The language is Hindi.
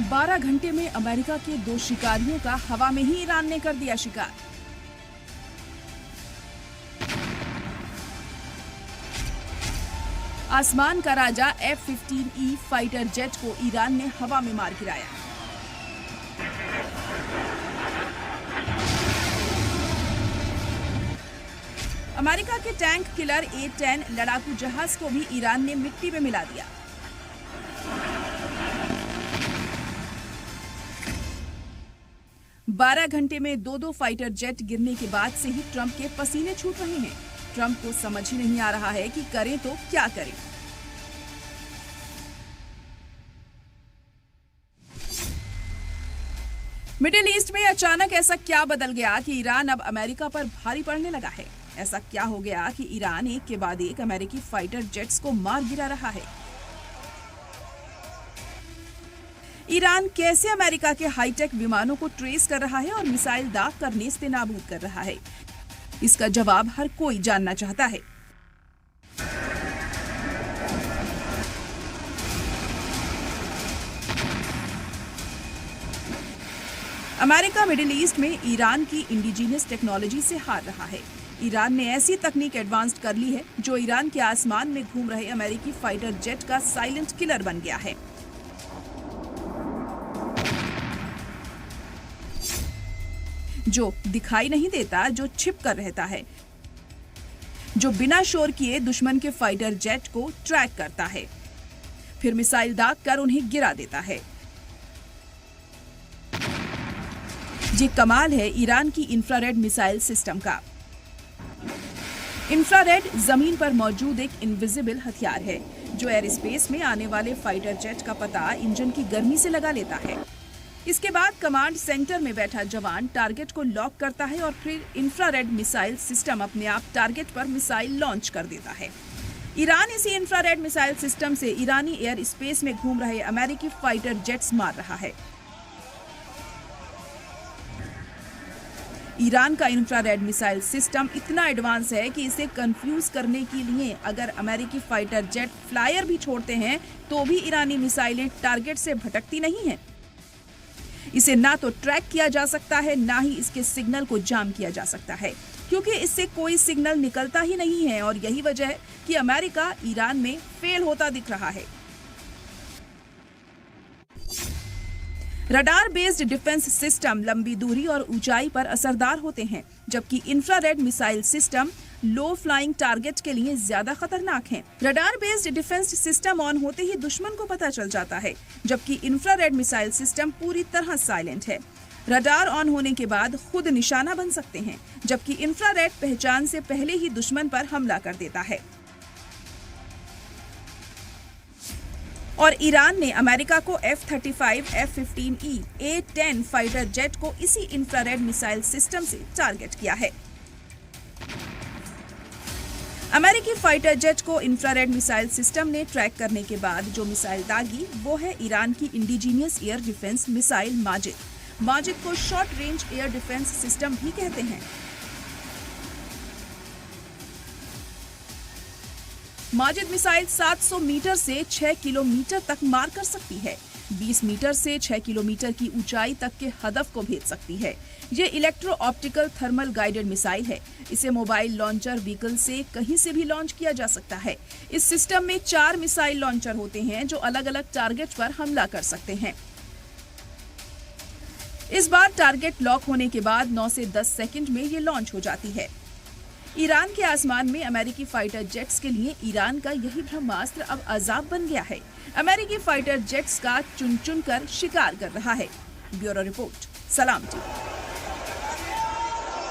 12 घंटे में अमेरिका के 2 शिकारियों का हवा में ही ईरान ने कर दिया शिकार। आसमान का राजा F-15E फाइटर जेट को ईरान ने हवा में मार गिराया। अमेरिका के टैंक किलर A-10 लड़ाकू जहाज को भी ईरान ने मिट्टी में मिला दिया। बारह घंटे में 2 फाइटर जेट गिरने के बाद से ही ट्रंप के पसीने छूट रहे हैं। ट्रंप को समझ ही नहीं आ रहा है कि करें तो क्या करें। मिडिल ईस्ट में अचानक ऐसा क्या बदल गया कि ईरान अब अमेरिका पर भारी पड़ने लगा है। ऐसा क्या हो गया कि ईरान एक के बाद एक अमेरिकी फाइटर जेट्स को मार गिरा रहा है। ईरान कैसे अमेरिका के हाईटेक विमानों को ट्रेस कर रहा है और मिसाइल दाग कर नेस्तनाबूद कर रहा है, इसका जवाब हर कोई जानना चाहता है। अमेरिका मिडिल ईस्ट में ईरान की इंडिजिनियस टेक्नोलॉजी से हार रहा है। ईरान ने ऐसी तकनीक एडवांस्ड कर ली है जो ईरान के आसमान में घूम रहे अमेरिकी फाइटर जेट का साइलेंट किलर बन गया है। जो दिखाई नहीं देता, जो छिप कर रहता है, जो बिना शोर किए दुश्मन के फाइटर जेट को ट्रैक करता है, फिर मिसाइल दाग कर उन्हें गिरा देता है। ये कमाल है ईरान की इंफ्रारेड मिसाइल सिस्टम का। इंफ्रारेड जमीन पर मौजूद एक इनविजिबल हथियार है जो एयर स्पेस में आने वाले फाइटर जेट का पता इंजन की गर्मी से लगा लेता है। इसके बाद कमांड सेंटर में बैठा जवान टारगेट को लॉक करता है और फिर इंफ्रारेड मिसाइल सिस्टम अपने आप टारगेट पर मिसाइल लॉन्च कर देता है। ईरान इसी इंफ्रारेड मिसाइल सिस्टम से ईरानी एयर स्पेस में घूम रहे अमेरिकी फाइटर जेट्स मार रहा है। ईरान का इंफ्रारेड मिसाइल सिस्टम इतना एडवांस है कि इसे कंफ्यूज करने के लिए अगर अमेरिकी फाइटर जेट फ्लायर भी छोड़ते हैं तो भी ईरानी मिसाइलें टारगेट से भटकती नहीं हैं। इसे ना तो ट्रैक किया जा सकता है, ना ही इसके सिग्नल को जाम किया जा सकता है, क्योंकि इससे कोई सिग्नल निकलता ही नहीं है और यही वजह है कि अमेरिका ईरान में फेल होता दिख रहा है। रडार बेस्ड डिफेंस सिस्टम लंबी दूरी और ऊंचाई पर असरदार होते हैं, जबकि इंफ्रारेड मिसाइल सिस्टम लो फ्लाइंग टारगेट के लिए ज्यादा खतरनाक हैं। Radar based defence system on होते ही दुश्मन को पता चल जाता है, जबकि इंफ्रारेड मिसाइल सिस्टम पूरी तरह साइलेंट है। रडार ऑन होने के बाद खुद निशाना बन सकते हैं, जबकि इंफ्रारेड पहचान से पहले ही दुश्मन पर हमला कर देता है। और ईरान ने अमेरिका को F-35, F-15E, A-10 fighter jet को इसी इंफ्रारेड मिसाइल सिस्टम से टारगेट किया है। अमेरिकी फाइटर जेट को इंफ्रारेड मिसाइल सिस्टम ने ट्रैक करने के बाद जो मिसाइल दागी वो है ईरान की indigenous air defence missile Majid. Majid को short range air defence system भी कहते हैं। माजिद मिसाइल 700 मीटर से 6 किलोमीटर तक मार कर सकती है। 20 मीटर से 6 किलोमीटर की ऊंचाई तक के हदफ को भेज सकती है। ये electro optical thermal guided missile है। इसे मोबाइल लॉन्चर व्हीकल से कहीं से भी लॉन्च किया जा सकता है। इस सिस्टम में 4 मिसाइल लॉन्चर होते हैं जो अलग अलग टारगेट पर हमला कर सकते हैं। इस बार टारगेट लॉक होने के बाद 9 से 10 सेकंड में ये लॉन्च हो जाती है। ईरान के आसमान में अमेरिकी फाइटर जेट्स के लिए ईरान का यही ब्रह्मास्त्र अब अजाब बन गया है। अमेरिकी फाइटर जेट्स का चुन चुन कर शिकार कर रहा है। ब्यूरो रिपोर्ट, सलाम टीवी।